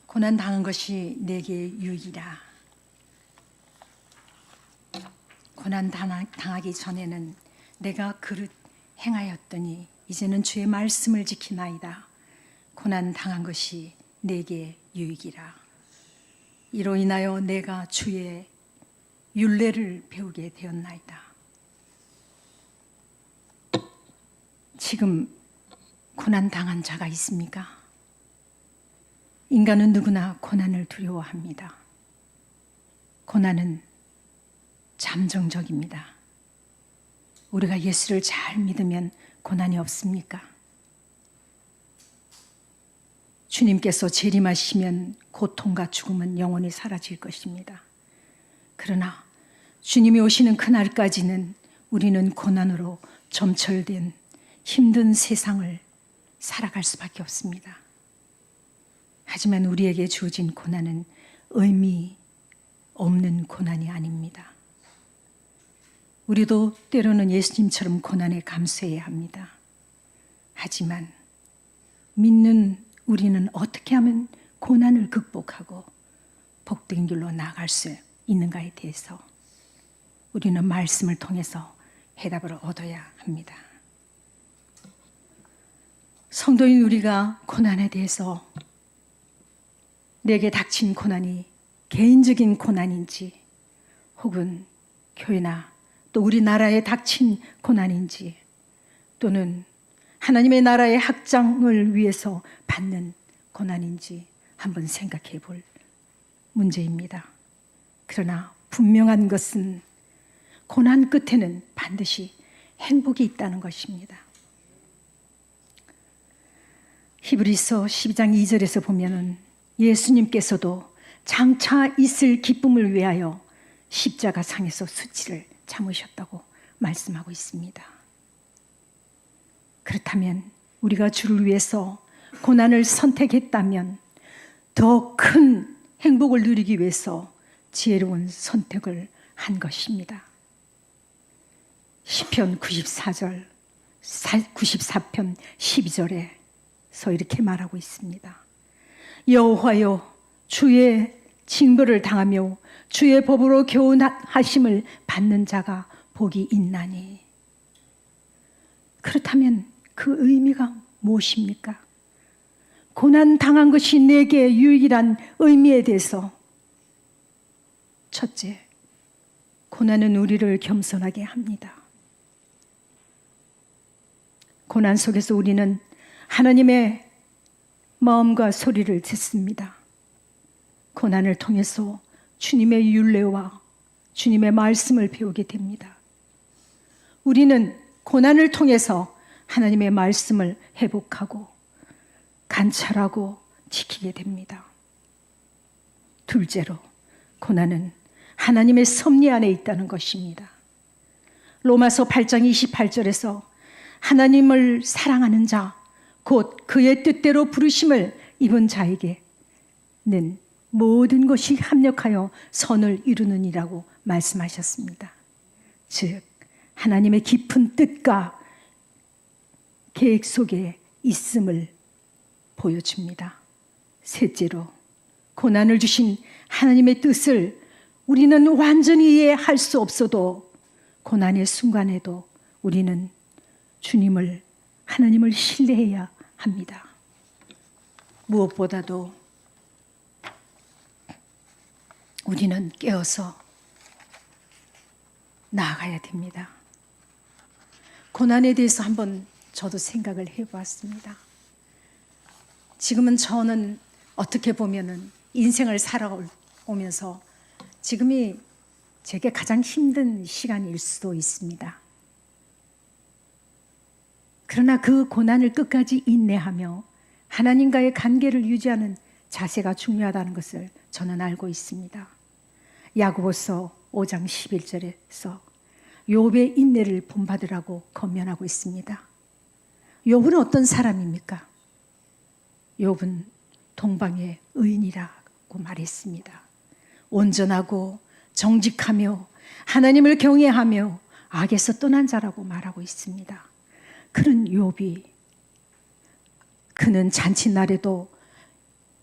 고난 당한 것이 내게 유익이라. 고난 당하기 전에는 내가 그릇 행하였더니 이제는 주의 말씀을 지키나이다. 고난 당한 것이 내게 유익이라. 이로 인하여 내가 주의 율례를 배우게 되었나이다. 지금 고난 당한 자가 있습니까? 인간은 누구나 고난을 두려워합니다. 고난은 잠정적입니다. 우리가 예수를 잘 믿으면 고난이 없습니까? 주님께서 재림하시면 고통과 죽음은 영원히 사라질 것입니다. 그러나 주님이 오시는 그날까지는 우리는 고난으로 점철된 힘든 세상을 살아갈 수밖에 없습니다. 하지만 우리에게 주어진 고난은 의미 없는 고난이 아닙니다. 우리도 때로는 예수님처럼 고난에 감수해야 합니다. 하지만 믿는 우리는 어떻게 하면 고난을 극복하고 복된 길로 나아갈 수 있는가에 대해서 우리는 말씀을 통해서 해답을 얻어야 합니다. 성도인 우리가 고난에 대해서 내게 닥친 고난이 개인적인 고난인지 혹은 교회나 또 우리나라에 닥친 고난인지 또는 하나님의 나라의 확장을 위해서 받는 고난인지 한번 생각해 볼 문제입니다. 그러나 분명한 것은 고난 끝에는 반드시 행복이 있다는 것입니다. 히브리서 12장 2절에서 보면은 예수님께서도 장차 있을 기쁨을 위하여 십자가 상에서 수치를 참으셨다고 말씀하고 있습니다. 그렇다면 우리가 주를 위해서 고난을 선택했다면 더 큰 행복을 누리기 위해서 지혜로운 선택을 한 것입니다. 시편 94편 12절에서 이렇게 말하고 있습니다. 여호와여 주의 징벌을 당하며 주의 법으로 교훈하심을 받는 자가 복이 있나니. 그렇다면 그 의미가 무엇입니까? 고난 당한 것이 내게 유익이란 의미에 대해서 첫째, 고난은 우리를 겸손하게 합니다. 고난 속에서 우리는 하나님의 마음과 소리를 듣습니다. 고난을 통해서 주님의 율례와 주님의 말씀을 배우게 됩니다. 우리는 고난을 통해서 하나님의 말씀을 회복하고 관찰하고 지키게 됩니다. 둘째로, 고난은 하나님의 섭리 안에 있다는 것입니다. 로마서 8장 28절에서 하나님을 사랑하는 자, 곧 그의 뜻대로 부르심을 입은 자에게는 모든 것이 합력하여 선을 이루느니라고 말씀하셨습니다. 즉 하나님의 깊은 뜻과 계획 속에 있음을 보여줍니다. 셋째로, 고난을 주신 하나님의 뜻을 우리는 완전히 이해할 수 없어도 고난의 순간에도 우리는 하나님을 신뢰해야 합니다. 무엇보다도 우리는 깨어서 나아가야 됩니다. 고난에 대해서 한번 저도 생각을 해보았습니다. 지금은 저는 어떻게 보면은 인생을 살아오면서 지금이 제게 가장 힘든 시간일 수도 있습니다. 그러나 그 고난을 끝까지 인내하며 하나님과의 관계를 유지하는 자세가 중요하다는 것을 저는 알고 있습니다. 야고보서 5장 11절에서 욥의 인내를 본받으라고 권면하고 있습니다. 욥은 어떤 사람입니까? 욥은 동방의 의인이라고 말했습니다. 온전하고 정직하며 하나님을 경외하며 악에서 떠난 자라고 말하고 있습니다. 그런 욥이 그는 잔칫날에도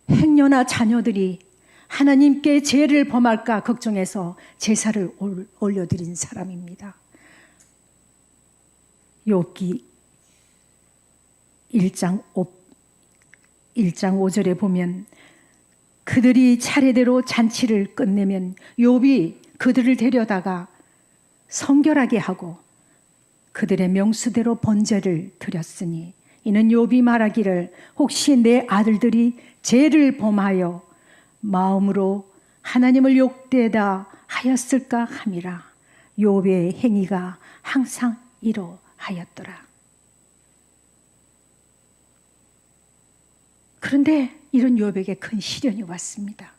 행여나 자녀들이 하나님께 죄를 범할까 걱정해서 제사를 올려드린 사람입니다. 욥기 1장 5절에 보면 그들이 차례대로 잔치를 끝내면 욥이 그들을 데려다가 성결하게 하고 그들의 명수대로 번제를 드렸으니 이는 욥이 말하기를 혹시 내 아들들이 죄를 범하여 마음으로 하나님을 욕되다 하였을까 함이라. 욥의 행위가 항상 이러하였더라. 그런데 이런 욥에게 큰 시련이 왔습니다.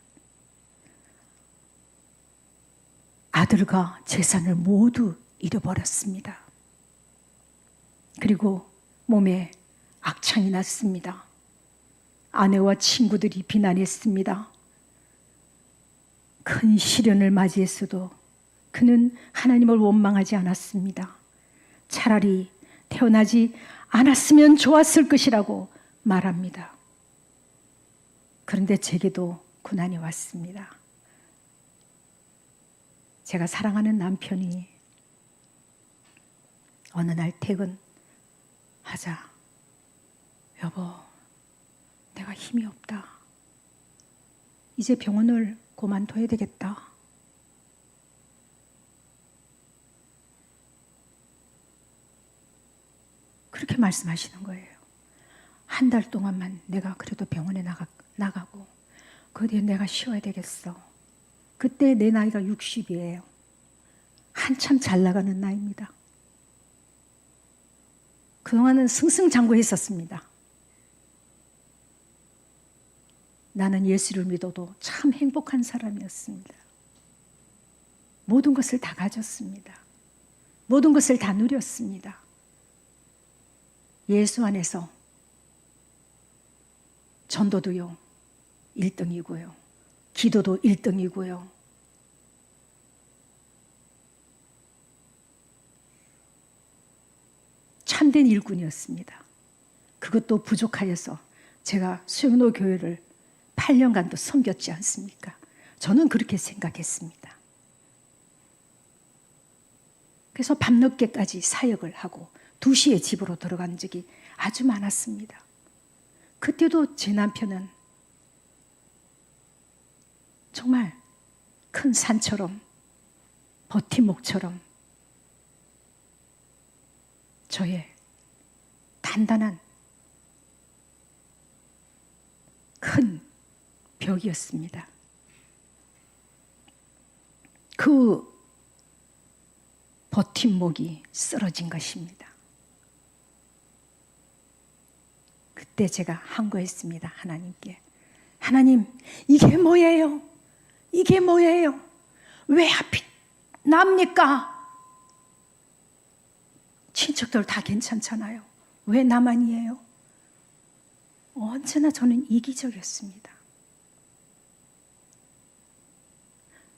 아들과 재산을 모두 잃어버렸습니다. 그리고 몸에 악창이 났습니다. 아내와 친구들이 비난했습니다. 큰 시련을 맞이했어도 그는 하나님을 원망하지 않았습니다. 차라리 태어나지 않았으면 좋았을 것이라고 말합니다. 그런데 제게도 고난이 왔습니다. 제가 사랑하는 남편이 어느 날 퇴근하자, 여보, 내가 힘이 없다. 이제 병원을 그만둬야 되겠다. 그렇게 말씀하시는 거예요. 한 달 동안만 내가 그래도 병원에 나가고 그 뒤에 내가 쉬어야 되겠어. 그때 내 나이가 60이에요. 한참 잘 나가는 나이입니다. 그동안은 승승장구했었습니다. 나는 예수를 믿어도 참 행복한 사람이었습니다. 모든 것을 다 가졌습니다. 모든 것을 다 누렸습니다. 예수 안에서 전도도요 1등이고요. 기도도 1등이고요. 참된 일꾼이었습니다. 그것도 부족하여서 제가 수영로 교회를 8년간도 섬겼지 않습니까? 저는 그렇게 생각했습니다. 그래서 밤늦게까지 사역을 하고 2시에 집으로 들어간 적이 아주 많았습니다. 그때도 제 남편은 정말 큰 산처럼 버팀목처럼 저의 단단한 큰 벽이었습니다. 그 버팀목이 쓰러진 것입니다. 그때 제가 한거했습니다. 하나님께. 하나님, 이게 뭐예요? 이게 뭐예요? 왜 하필 납니까? 친척들 다 괜찮잖아요. 왜 나만이에요? 언제나 저는 이기적이었습니다.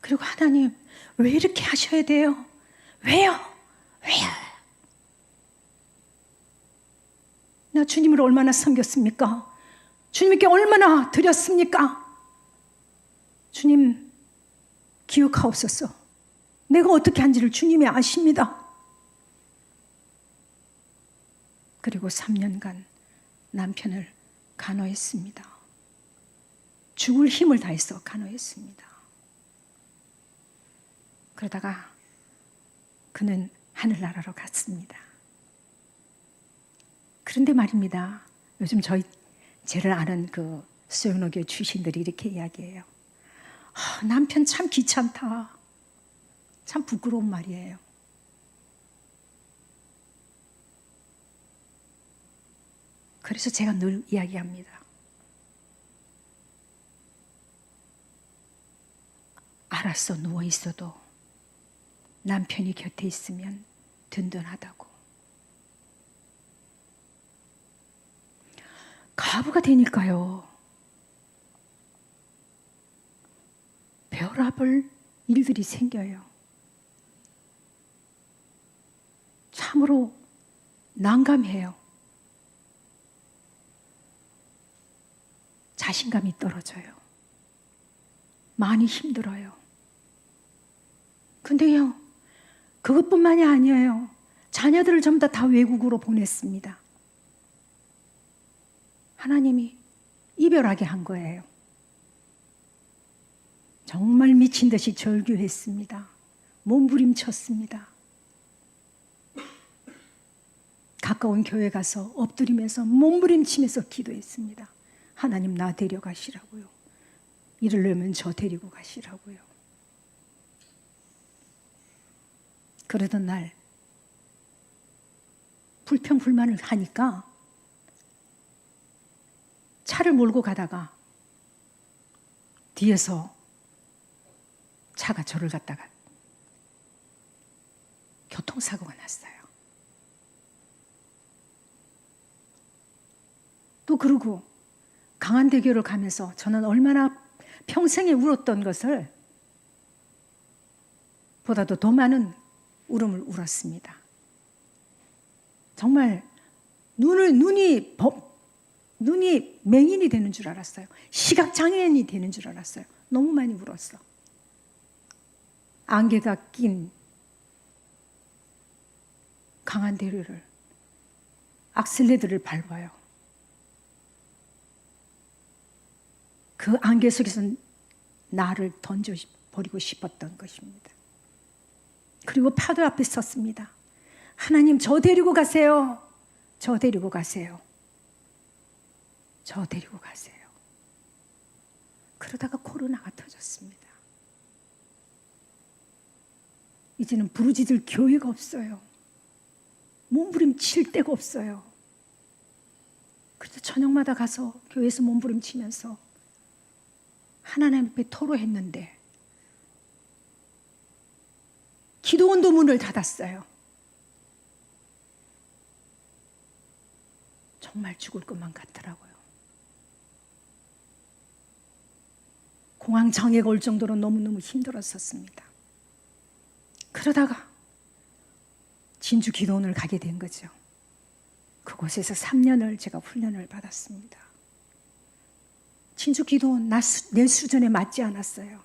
그리고 하나님, 왜 이렇게 하셔야 돼요? 왜요? 왜요? 나 주님을 얼마나 섬겼습니까? 주님께 얼마나 드렸습니까? 주님, 기억하옵소서. 내가 어떻게 한지를 주님이 아십니다. 그리고 3년간 남편을 간호했습니다. 죽을 힘을 다해서 간호했습니다. 그러다가 그는 하늘나라로 갔습니다. 그런데 말입니다. 요즘 저를 아는 그 수영로교 출신들이 이렇게 이야기해요. 남편 참 귀찮다. 참 부끄러운 말이에요. 그래서 제가 늘 이야기합니다. 알았어, 누워 있어도 남편이 곁에 있으면 든든하다고. 가부가 되니까요, 별압을 일들이 생겨요. 참으로 난감해요. 자신감이 떨어져요. 많이 힘들어요. 근데요, 그것뿐만이 아니에요. 자녀들을 전부 다 외국으로 보냈습니다. 하나님이 이별하게 한 거예요. 정말 미친 듯이 절규했습니다. 몸부림쳤습니다. 가까운 교회 가서 엎드리면서 몸부림치면서 기도했습니다. 하나님, 나 데려가시라고요. 이러려면 저 데리고 가시라고요. 그러던 날 불평불만을 하니까 차를 몰고 가다가 뒤에서 차가 저를 갖다가 교통사고가 났어요. 또 그러고 강안대교를 가면서 저는 얼마나 평생에 울었던 것을 보다도 더 많은 울음을 울었습니다. 정말 눈이 맹인이 되는 줄 알았어요. 시각장애인이 되는 줄 알았어요. 너무 많이 울었어. 안개가 낀 강안대교를 악셀레드를 밟아요. 그 안개 속에서 나를 던져버리고 싶었던 것입니다. 그리고 파도 앞에 섰습니다. 하나님, 저 데리고 가세요. 저 데리고 가세요. 저 데리고 가세요. 그러다가 코로나가 터졌습니다. 이제는 부르짖을 교회가 없어요. 몸부림칠 데가 없어요. 그래서 저녁마다 가서 교회에서 몸부림치면서 하나님 앞에 토로했는데 기도원도 문을 닫았어요. 정말 죽을 것만 같더라고요. 공황장애가 올 정도로 너무너무 힘들었었습니다. 그러다가 진주 기도원을 가게 된 거죠. 그곳에서 3년을 제가 훈련을 받았습니다. 진주 기도원 내 수준에 맞지 않았어요.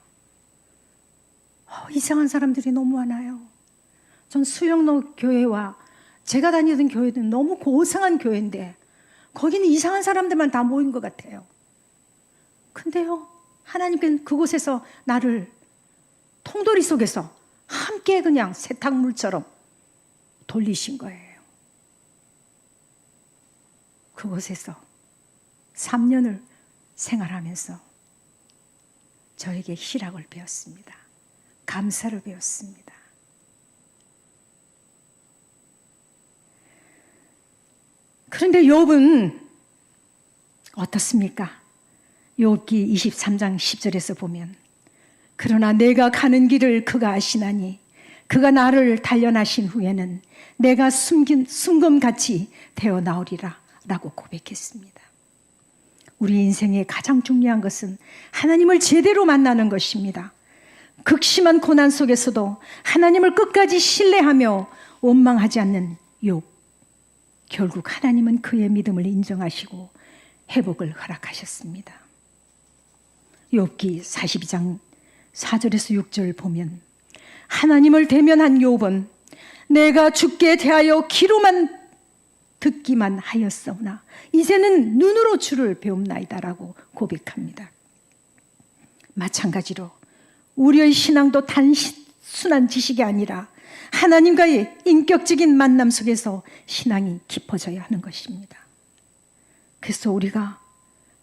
이상한 사람들이 너무 많아요. 전 수영로 교회와 제가 다니던 교회는 너무 고상한 교회인데 거기는 이상한 사람들만 다 모인 것 같아요. 근데요, 하나님께는 그곳에서 나를 통돌이 속에서 함께 그냥 세탁물처럼 돌리신 거예요. 그곳에서 3년을 생활하면서 저에게 희락을 배웠습니다. 감사를 배웠습니다. 그런데 욥은 어떻습니까? 욥기 23장 10절에서 보면 그러나 내가 가는 길을 그가 아시나니 그가 나를 단련하신 후에는 내가 순금같이 되어 나오리라 라고 고백했습니다. 우리 인생의 가장 중요한 것은 하나님을 제대로 만나는 것입니다. 극심한 고난 속에서도 하나님을 끝까지 신뢰하며 원망하지 않는 욥. 결국 하나님은 그의 믿음을 인정하시고 회복을 허락하셨습니다. 욥기 42장 4절에서 6절 보면 하나님을 대면한 욥은 내가 주께 대하여 귀로만 듣기만 하였사오나 이제는 눈으로 주를 배움나이다라고 고백합니다. 마찬가지로 우리의 신앙도 단순한 지식이 아니라 하나님과의 인격적인 만남 속에서 신앙이 깊어져야 하는 것입니다. 그래서 우리가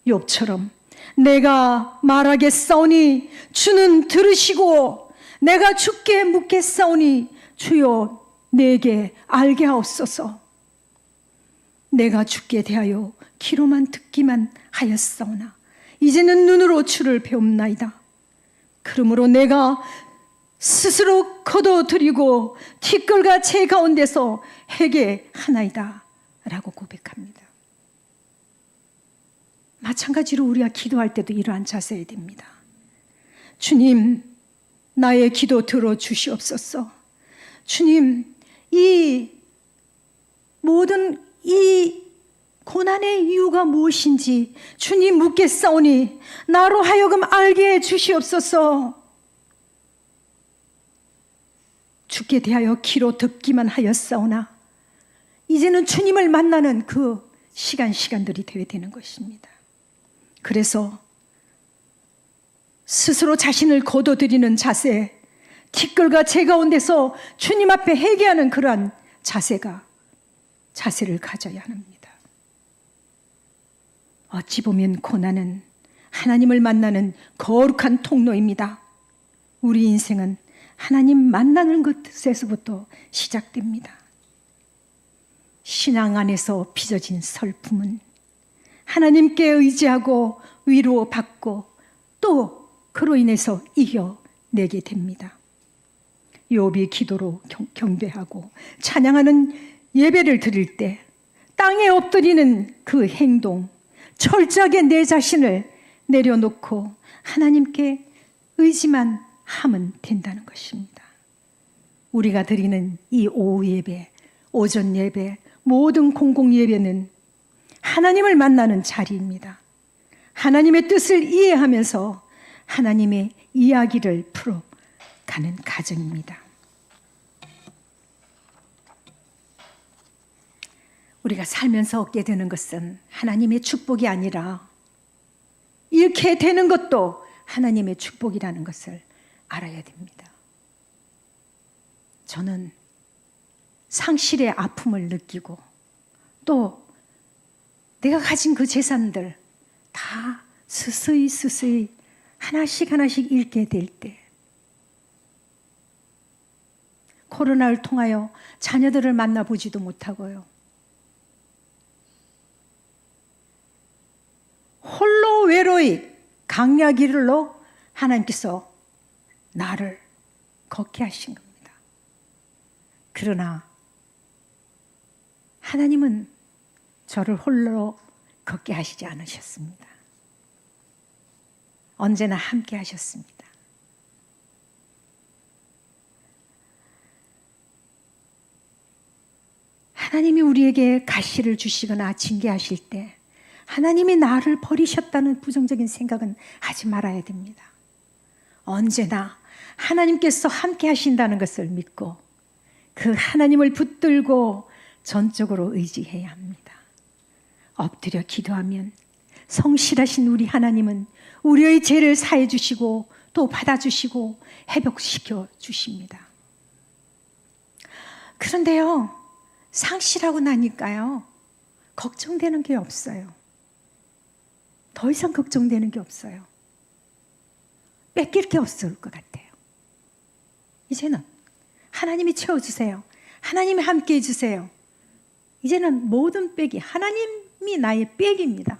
욥처럼 내가 말하겠사오니 주는 들으시고 내가 주께 묻겠사오니 주여 내게 알게 하옵소서. 내가 주께 대하여 귀로만 듣기만 하였사오나 이제는 눈으로 주를 배움나이다. 그러므로 내가 스스로 거둬들이고 티끌과 재 가운데서 회개하나이다 라고 고백합니다. 마찬가지로 우리가 기도할 때도 이러한 자세여야 됩니다. 주님, 나의 기도 들어주시옵소서. 주님, 이 모든 이 고난 고난의 이유가 무엇인지 주님 묻겠사오니 나로 하여금 알게 해 주시옵소서. 주께 대하여 귀로 듣기만 하였사오나 이제는 주님을 만나는 그 시간들이 되어야 되는 것입니다. 그래서 스스로 자신을 거둬들이는 자세, 티끌과 재 가운데서 주님 앞에 회개하는 그러한 자세를 가져야 합니다. 어찌 보면 고난은 하나님을 만나는 거룩한 통로입니다. 우리 인생은 하나님 만나는 것에서부터 시작됩니다. 신앙 안에서 빚어진 슬픔은 하나님께 의지하고 위로받고 또 그로 인해서 이겨내게 됩니다. 욥이 기도로 경배하고 찬양하는 예배를 드릴 때 땅에 엎드리는 그 행동, 철저하게 내 자신을 내려놓고 하나님께 의지만 하면 된다는 것입니다. 우리가 드리는 이 오후 예배, 오전 예배, 모든 공공 예배는 하나님을 만나는 자리입니다. 하나님의 뜻을 이해하면서 하나님의 이야기를 풀어가는 과정입니다. 우리가 살면서 얻게 되는 것은 하나님의 축복이 아니라 이렇게 되는 것도 하나님의 축복이라는 것을 알아야 됩니다. 저는 상실의 아픔을 느끼고 또 내가 가진 그 재산들 다 스스이 하나씩 잃게 될 때, 코로나를 통하여 자녀들을 만나보지도 못하고요, 홀로 외로이 강야길로 하나님께서 나를 걷게 하신 겁니다. 그러나 하나님은 저를 홀로 걷게 하시지 않으셨습니다. 언제나 함께 하셨습니다. 하나님이 우리에게 가시를 주시거나 징계하실 때 하나님이 나를 버리셨다는 부정적인 생각은 하지 말아야 됩니다. 언제나 하나님께서 함께 하신다는 것을 믿고 그 하나님을 붙들고 전적으로 의지해야 합니다. 엎드려 기도하면 성실하신 우리 하나님은 우리의 죄를 사해 주시고 또 받아주시고 회복시켜 주십니다. 그런데요, 상실하고 나니까요, 걱정되는 게 없어요. 더 이상 걱정되는 게 없어요. 뺏길 게 없을 것 같아요. 이제는 하나님이 채워주세요. 하나님이 함께 해주세요. 이제는 모든 빽이 하나님이 나의 빽입니다.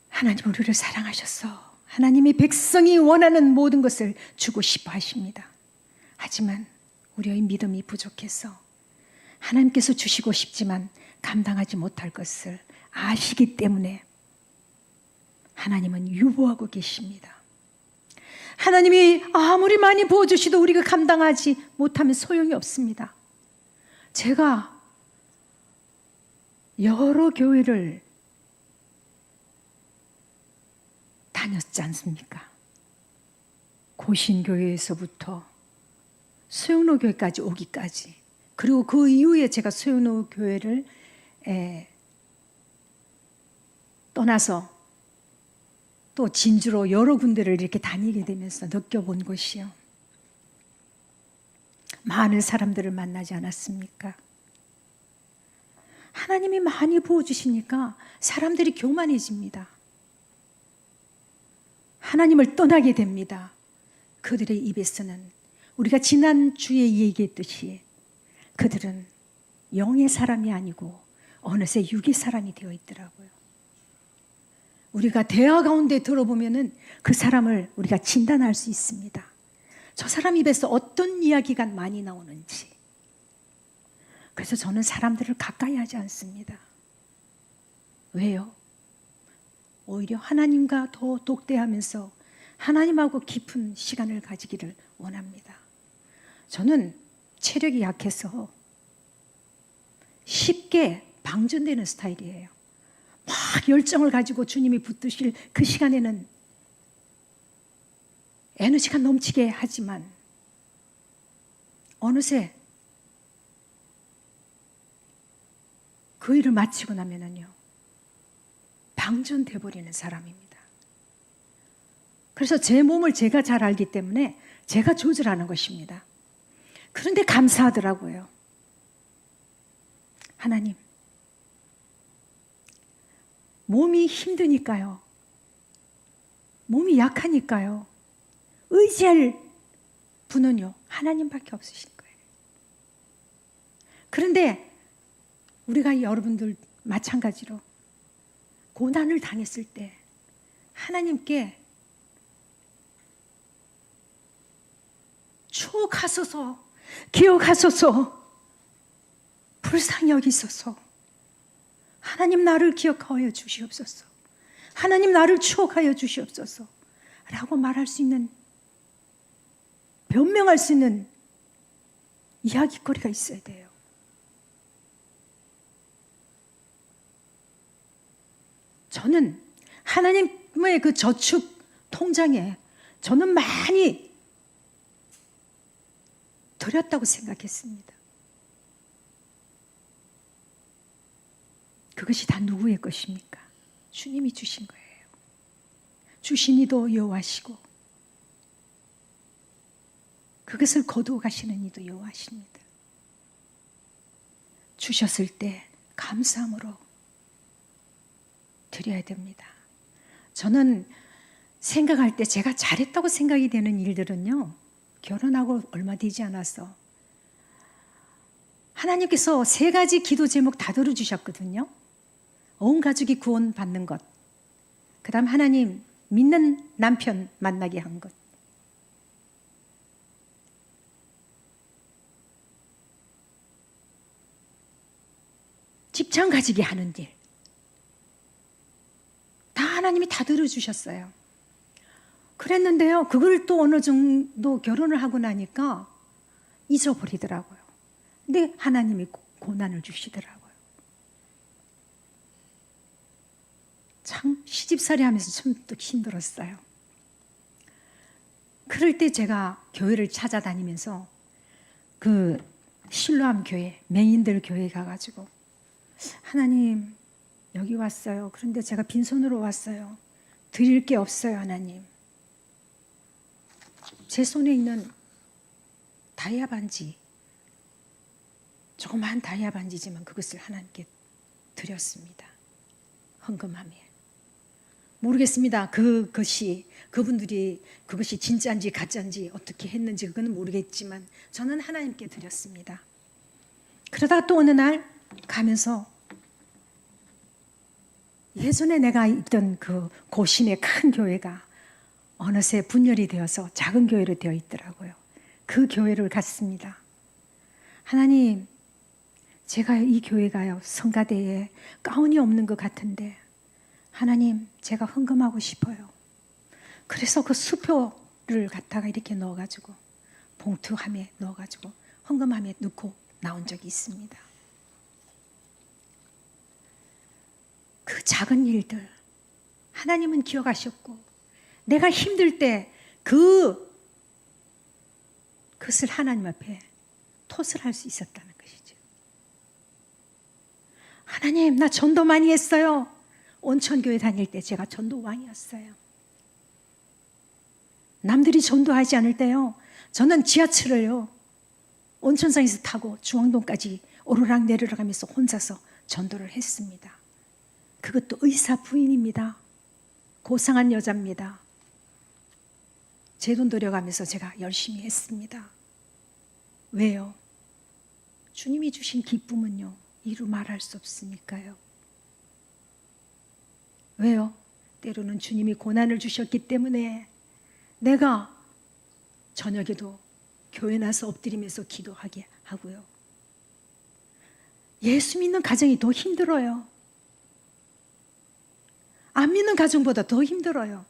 하나님 우리를 사랑하셔서 하나님이 백성이 원하는 모든 것을 주고 싶어 하십니다. 하지만 우리의 믿음이 부족해서 하나님께서 주시고 싶지만 감당하지 못할 것을 아시기 때문에 하나님은 유보하고 계십니다. 하나님이 아무리 많이 부어주시도 우리가 감당하지 못하면 소용이 없습니다. 제가 여러 교회를 다녔지 않습니까? 고신교회에서부터 수영로 교회까지 오기까지, 그리고 그 이후에 제가 수영로 교회를 떠나서 또 진주로 여러 군데를 이렇게 다니게 되면서 느껴본 것이요, 많은 사람들을 만나지 않았습니까? 하나님이 많이 부어주시니까 사람들이 교만해집니다. 하나님을 떠나게 됩니다. 그들의 입에서는 우리가 지난주에 얘기했듯이 그들은 영의 사람이 아니고 어느새 육의 사람이 되어 있더라고요. 우리가 대화 가운데 들어보면은 그 사람을 우리가 진단할 수 있습니다. 저 사람 입에서 어떤 이야기가 많이 나오는지. 그래서 저는 사람들을 가까이 하지 않습니다. 왜요? 오히려 하나님과 더 독대하면서 하나님하고 깊은 시간을 가지기를 원합니다. 저는 체력이 약해서 쉽게 방전되는 스타일이에요. 막 열정을 가지고 주님이 붙드실 그 시간에는 에너지가 넘치게 하지만 어느새 그 일을 마치고 나면은요, 방전돼 버리는 사람입니다. 그래서 제 몸을 제가 잘 알기 때문에 제가 조절하는 것입니다. 그런데 감사하더라고요. 하나님, 몸이 힘드니까요, 몸이 약하니까요, 의지할 분은요, 하나님밖에 없으신 거예요. 그런데 우리가 여러분들 마찬가지로 고난을 당했을 때 하나님께 추억하소서, 기억하소서, 불쌍히 여기소서, 하나님 나를 기억하여 주시옵소서, 하나님 나를 추억하여 주시옵소서 라고 말할 수 있는, 변명할 수 있는 이야기거리가 있어야 돼요. 저는 하나님의 그 저축 통장에 저는 많이 드렸다고 생각했습니다. 그것이 다 누구의 것입니까? 주님이 주신 거예요. 주신 이도 여호와시고 그것을 거두어 가시는 이도 여호와십니다. 주셨을 때 감사함으로 드려야 됩니다. 저는 생각할 때 제가 잘했다고 생각이 되는 일들은요, 결혼하고 얼마 되지 않아서 하나님께서 3가지 기도 제목 다 들어주셨거든요. 온 가족이 구원 받는 것, 그 다음 하나님 믿는 남편 만나게 한 것, 직장 가지게 하는 일, 다 하나님이 다 들어주셨어요. 그랬는데요, 그걸 또 어느 정도 결혼을 하고 나니까 잊어버리더라고요. 근데 하나님이 고난을 주시더라고요. 참 시집살이 하면서 참 또 힘들었어요. 그럴 때 제가 교회를 찾아다니면서 그 실로암 교회, 맹인들 교회 가가지고 하나님 여기 왔어요. 그런데 제가 빈손으로 왔어요. 드릴 게 없어요, 하나님. 제 손에 있는 다이아 반지, 조그마한 다이아 반지지만 그것을 하나님께 드렸습니다. 헌금함에. 모르겠습니다. 그분들이 그것이 진짜인지 가짜인지 어떻게 했는지 그거는 모르겠지만 저는 하나님께 드렸습니다. 그러다가 또 어느 날 가면서 예전에 내가 있던 그 고신의 큰 교회가 어느새 분열이 되어서 작은 교회로 되어 있더라고요. 그 교회를 갔습니다. 하나님, 제가 이 교회가요, 성가대에 가운이 없는 것 같은데 하나님, 제가 헌금하고 싶어요. 그래서 그 수표를 갖다가 이렇게 넣어가지고 봉투함에 넣어가지고 헌금함에 넣고 나온 적이 있습니다. 그 작은 일들 하나님은 기억하셨고 내가 힘들 때 그것을 하나님 앞에 톳을 할 수 있었다는 것이죠. 하나님, 나 전도 많이 했어요. 온천교회 다닐 때 제가 전도 왕이었어요. 남들이 전도하지 않을 때요, 저는 지하철을요 온천상에서 타고 중앙동까지 오르락 내리락 하면서 혼자서 전도를 했습니다. 그것도 의사 부인입니다. 고상한 여자입니다. 제 돈 들여가면서 제가 열심히 했습니다. 왜요? 주님이 주신 기쁨은요, 이루 말할 수 없으니까요. 왜요? 때로는 주님이 고난을 주셨기 때문에 내가 저녁에도 교회 나서 엎드리면서 기도하게 하고요. 예수 믿는 가정이 더 힘들어요. 안 믿는 가정보다 더 힘들어요.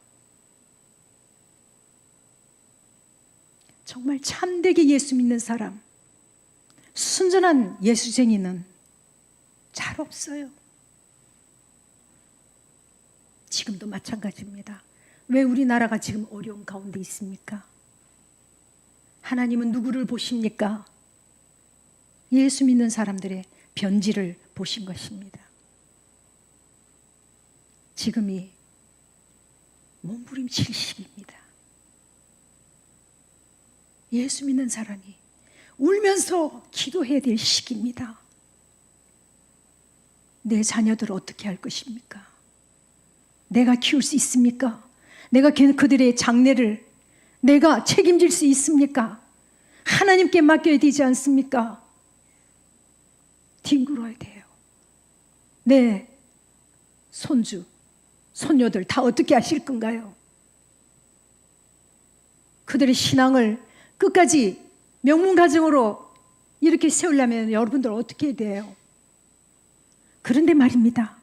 정말 참되게 예수 믿는 사람, 순전한 예수쟁이는 잘 없어요. 지금도 마찬가지입니다. 왜 우리나라가 지금 어려운 가운데 있습니까? 하나님은 누구를 보십니까? 예수 믿는 사람들의 변질을 보신 것입니다. 지금이 몸부림칠 시기입니다. 예수 믿는 사람이 울면서 기도해야 될 시기입니다. 내 자녀들을 어떻게 할 것입니까? 내가 키울 수 있습니까? 내가 그들의 장래를 내가 책임질 수 있습니까? 하나님께 맡겨야 되지 않습니까? 뒹굴어야 돼요. 내 손주, 손녀들 다 어떻게 하실 건가요? 그들의 신앙을 끝까지 명문가정으로 이렇게 세우려면 여러분들 어떻게 해야 돼요? 그런데 말입니다.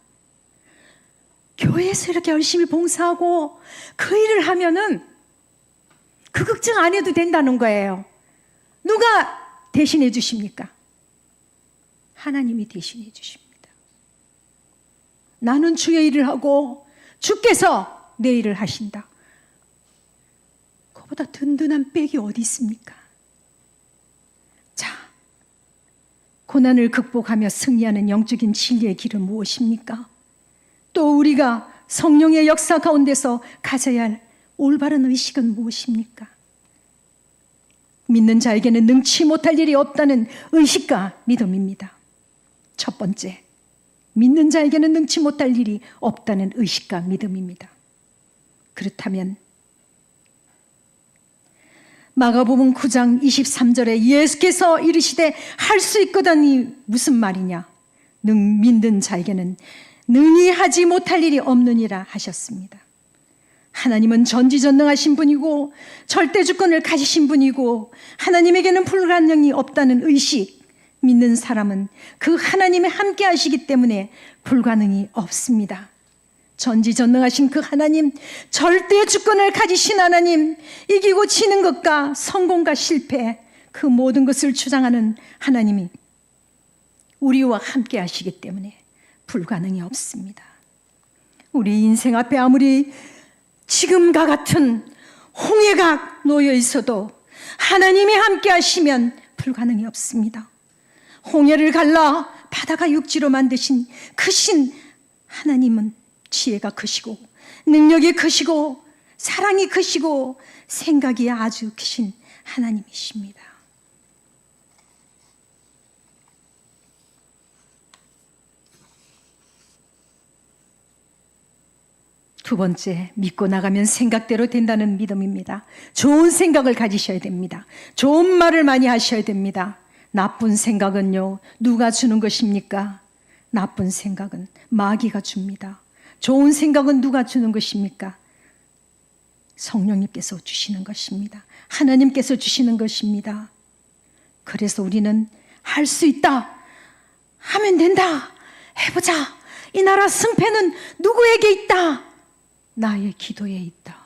교회에서 이렇게 열심히 봉사하고 그 일을 하면은 그 걱정 안 해도 된다는 거예요. 누가 대신해 주십니까? 하나님이 대신해 주십니다. 나는 주의 일을 하고 주께서 내 일을 하신다. 그보다 든든한 백이 어디 있습니까? 자, 고난을 극복하며 승리하는 영적인 진리의 길은 무엇입니까? 또 우리가 성령의 역사 가운데서 가져야 할 올바른 의식은 무엇입니까? 믿는 자에게는 능치 못할 일이 없다는 의식과 믿음입니다. 첫 번째, 믿는 자에게는 능치 못할 일이 없다는 의식과 믿음입니다. 그렇다면 마가복음 9장 23절에 예수께서 이르시되 할 수 있거든이 무슨 말이냐? 믿는 자에게는 능히 하지 못할 일이 없느니라 하셨습니다. 하나님은 전지전능하신 분이고 절대 주권을 가지신 분이고 하나님에게는 불가능이 없다는 의식, 믿는 사람은 그 하나님이 함께 하시기 때문에 불가능이 없습니다. 전지전능하신 그 하나님, 절대 주권을 가지신 하나님, 이기고 지는 것과 성공과 실패, 그 모든 것을 주장하는 하나님이 우리와 함께 하시기 때문에 불가능이 없습니다. 우리 인생 앞에 아무리 지금과 같은 홍해가 놓여 있어도 하나님이 함께 하시면 불가능이 없습니다. 홍해를 갈라 바다가 육지로 만드신 크신 하나님은 지혜가 크시고 능력이 크시고 사랑이 크시고 생각이 아주 크신 하나님이십니다. 두 번째, 믿고 나가면 생각대로 된다는 믿음입니다. 좋은 생각을 가지셔야 됩니다. 좋은 말을 많이 하셔야 됩니다. 나쁜 생각은요, 누가 주는 것입니까? 나쁜 생각은 마귀가 줍니다. 좋은 생각은 누가 주는 것입니까? 성령님께서 주시는 것입니다. 하나님께서 주시는 것입니다. 그래서 우리는 할 수 있다, 하면 된다, 해보자. 이 나라 승패는 누구에게 있다? 나의 기도에 있다.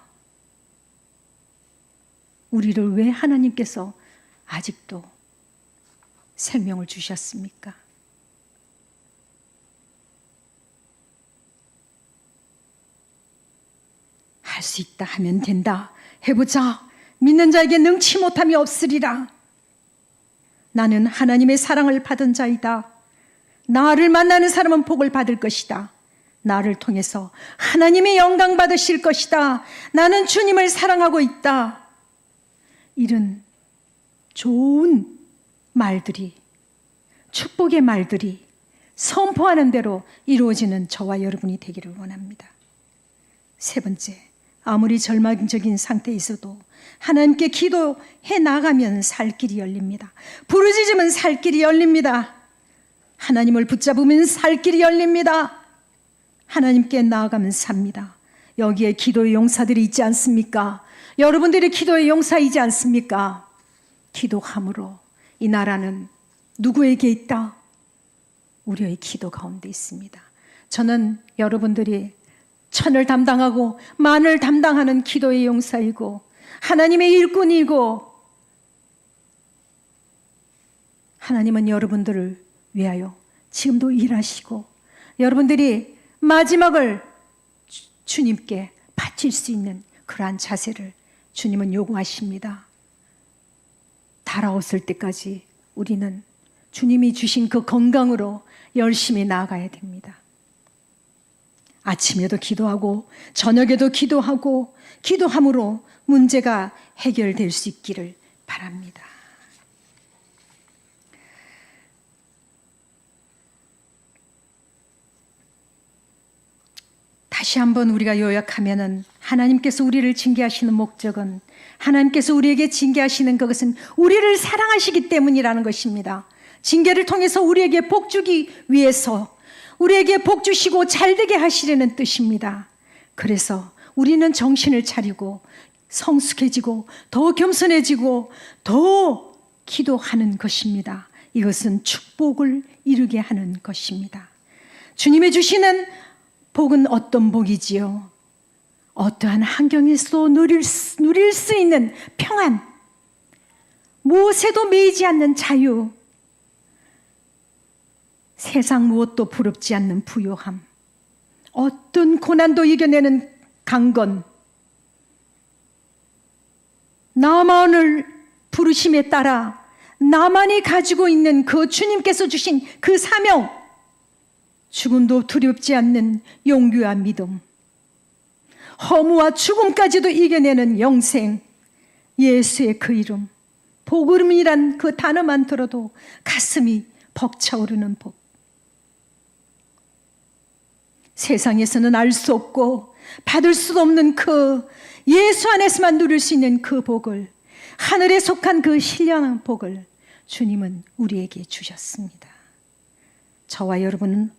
우리를 왜 하나님께서 아직도 생명을 주셨습니까? 할 수 있다 하면 된다. 해보자. 믿는 자에게 능치 못함이 없으리라. 나는 하나님의 사랑을 받은 자이다. 나를 만나는 사람은 복을 받을 것이다. 나를 통해서 하나님의 영광 받으실 것이다. 나는 주님을 사랑하고 있다. 이런 좋은 말들이, 축복의 말들이 선포하는 대로 이루어지는 저와 여러분이 되기를 원합니다. 세 번째, 아무리 절망적인 상태에 있어도 하나님께 기도해 나가면 살 길이 열립니다. 부르짖으면 살 길이 열립니다. 하나님을 붙잡으면 살 길이 열립니다. 하나님께 나아가면 삽니다. 여기에 기도의 용사들이 있지 않습니까? 여러분들이 기도의 용사이지 않습니까? 기도함으로 이 나라는 누구에게 있다? 우리의 기도 가운데 있습니다. 저는 여러분들이 천을 담당하고 만을 담당하는 기도의 용사이고 하나님의 일꾼이고 하나님은 여러분들을 위하여 지금도 일하시고 여러분들이 마지막을 주님께 바칠 수 있는 그러한 자세를 주님은 요구하십니다. 달아왔을 때까지 우리는 주님이 주신 그 건강으로 열심히 나아가야 됩니다. 아침에도 기도하고 저녁에도 기도하고 기도함으로 문제가 해결될 수 있기를 바랍니다. 다시 한번 우리가 요약하면은 하나님께서 우리를 징계하시는 목적은 하나님께서 우리에게 징계하시는 그것은 우리를 사랑하시기 때문이라는 것입니다. 징계를 통해서 우리에게 복 주기 위해서 우리에게 복 주시고 잘되게 하시려는 뜻입니다. 그래서 우리는 정신을 차리고 성숙해지고 더 겸손해지고 더 기도하는 것입니다. 이것은 축복을 이루게 하는 것입니다. 주님이 주시는 복은 어떤 복이지요? 어떠한 환경에서도 누릴 수 있는 평안, 무엇에도 매이지 않는 자유, 세상 무엇도 부럽지 않는 부요함, 어떤 고난도 이겨내는 강건, 나만을 부르심에 따라 나만이 가지고 있는 그 주님께서 주신 그 사명, 죽음도 두렵지 않는 용기와 믿음, 허무와 죽음까지도 이겨내는 영생, 예수의 그 이름, 복음이란 그 단어만 들어도 가슴이 벅차오르는 복. 세상에서는 알 수 없고 받을 수도 없는 그 예수 안에서만 누릴 수 있는 그 복을, 하늘에 속한 그 신령한 복을 주님은 우리에게 주셨습니다. 저와 여러분은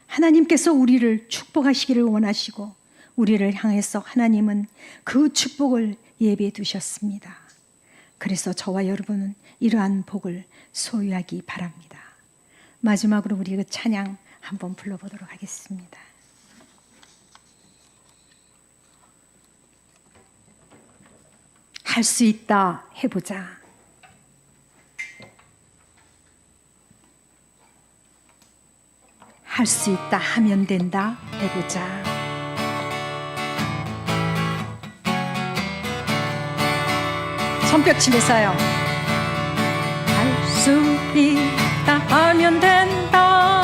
하나님께서 우리를 축복하시기를 원하시고 우리를 향해서 하나님은 그 축복을 예비해 두셨습니다. 그래서 저와 여러분은 이러한 복을 소유하기 바랍니다. 마지막으로 우리 그 찬양 한번 불러보도록 하겠습니다. 할 수 있다 해보자. 할 수 있다 하면 된다 해보자. 손뼉 치면서요. 할 수 있다 하면 된다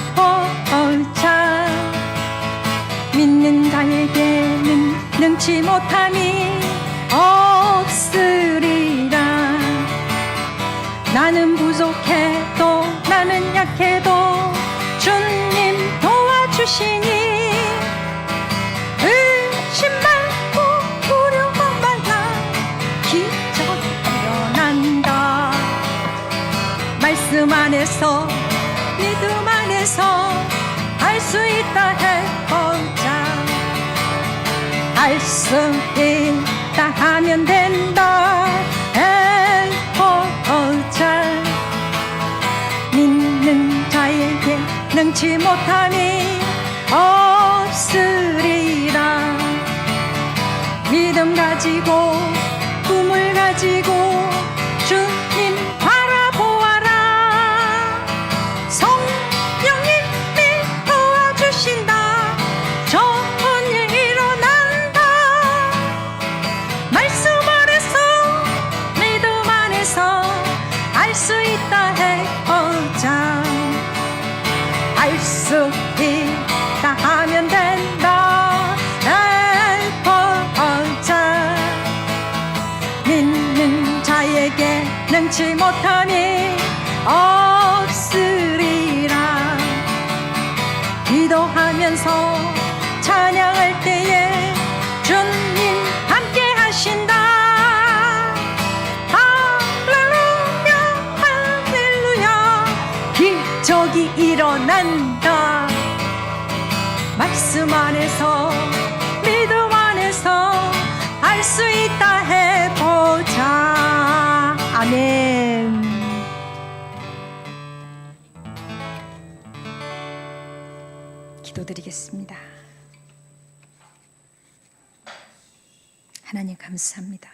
해보자. 믿는 자에게는 능치 못함이 없으리라. 나는 부족해도 나는 약해도 주님 도와주시니 의심 말고 두려워 말라. 기적이 일어난다. 말씀 안에서 믿음 안에서 할 수 있다 해보자. 할 수 있다 하면 된다 해보자. 믿는 자에게 능치 못함이 없으리라. 믿음 가지고 꿈을 가지고 주님 바라보아라. 성령님이 도와주신다. 좋은 일 일어난다. 말씀 안에서 믿음 안에서 알 수 있다 해보자. 알 수 있다 하면 된다 해보자. 믿는 자에게 능치 못함이 없으리라. 기도하면서 찬양할 때에 주님 함께 하신다. 기적이 일어난다. 말씀 안에서 믿음 안에서 알 수 있다 해보자. 아멘. 기도드리겠습니다. 하나님 감사합니다.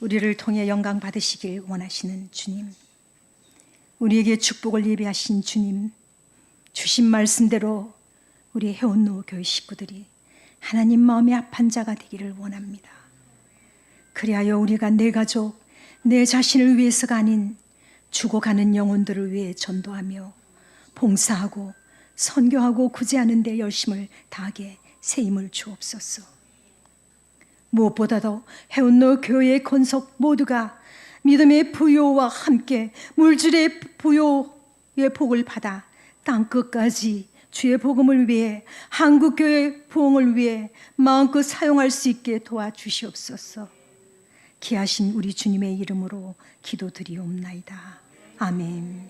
우리를 통해 영광 받으시길 원하시는 주님, 우리에게 축복을 예비하신 주님, 주신 말씀대로 우리 해온노 교회 식구들이 하나님 마음에 합한 자가 되기를 원합니다. 그리하여 우리가 내 가족, 내 자신을 위해서가 아닌 죽어가는 영혼들을 위해 전도하며 봉사하고 선교하고 구제하는 데 열심을 다하게 새 힘을 주옵소서. 무엇보다도 해온노 교회의 건석 모두가 믿음의 부요와 함께 물질의 부요의 복을 받아 땅끝까지 주의 복음을 위해 한국교회 부흥을 위해 마음껏 사용할 수 있게 도와주시옵소서. 귀하신 우리 주님의 이름으로 기도드리옵나이다. 아멘.